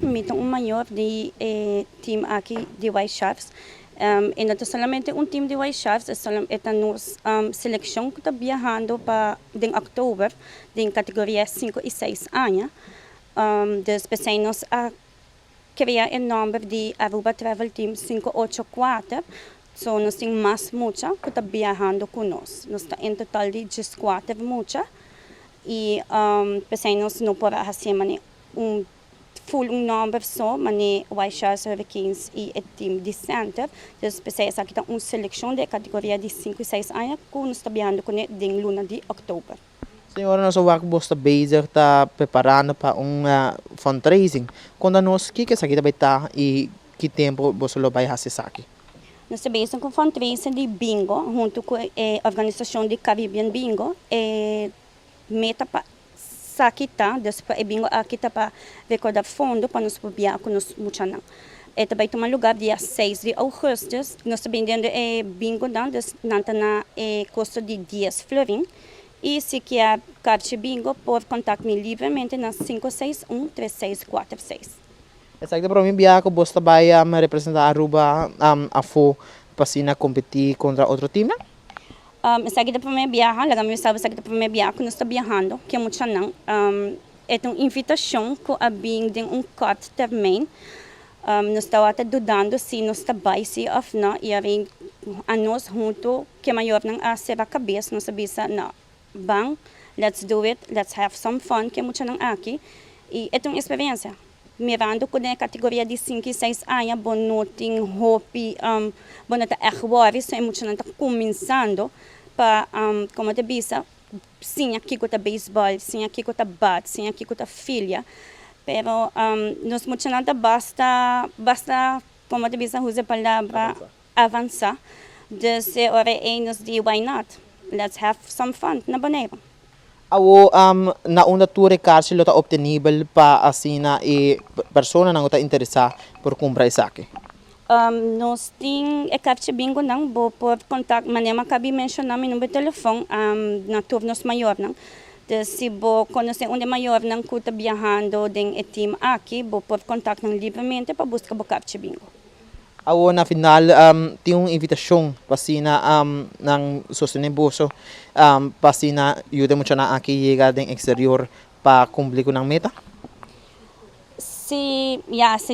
mito maior de team aqui de White Chefs. E não é somente time de White Chefs, é nos seleção que está viajando para em outubro, em categoria 5 e 6 anos. Dus we zijn nos a criar o número de Aruba Travel Team 584. So, nós temos mais mucha que está viajando conosco. Nós estamos em total de 14 mucha. E nós não podemos fazer full número só, mas o White Sharks Hurricanes e o time de center. Então, pensamos aqui uma seleção de categoria de 5 e 6 anos que nós estamos viajando com ele em luna de outubro. Senhora, nós estamos está preparando para fundraising. Quando nós, que essa aqui vai estar e que tempo você vai fazer isso aqui? Nós estamos com fundraising de bingo, junto com a organização de Caribbean Bingo. Meta para sakita, depois bingo aqui para recordar fundo para nos publicar com os muchanan. Vai tomar lugar dia 6 de agosto. Nós estamos vendendo bingo na custo de 10 florin. E se quer capture bingo, pode contactar-me livremente na 561-3646. Exacto, para mim, que você vai representar Aruba a para competir contra outro time? Exacto, para mim, lá me sabe exacto para mim, que nós estamos viajando, que é muito não. É uma invitação que a bem de curto termino. Nós estamos até dudando se nós estamos se ou não, e a nós junto, que é maior não a ser a cabeça, nós sabemos não. Bang, let's do it, let's have some fun, que é muito não aqui. E é uma experiência. Mirando com a categoria de 5 e 6 anos, bom não tem hobby, bom não é agora, isso é muito não está começando para, como te disse, sim aqui com o beisebol, sim aqui com o bat, sim aqui com a filha. Pero nós muito não basta, como te disse, usa a palavra avançar. Então, hora é nos de why not? Let's have some fun na Boneiro. Awo na una tour cárcel está obtenível para assim na persona não está interessada por comprar isso aqui. Nós temos capture bingo não, por contato, mas nem acabei mencionar meu número de telefone na turnos maior não. Se você conhecer onde maior não que está viajando em time aqui, pode contactar livremente para buscar o capture bingo. Awo na final tem uma invitação para ng susteniboso para ajuda mo na aqui chegar do exterior para cumprir com a meta? Se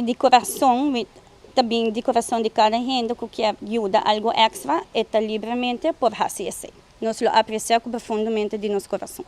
de coração, também de coração de cada gente que ajuda algo extra, está livremente por fazer isso. Nós lo apreciamos profundamente de nosso coração.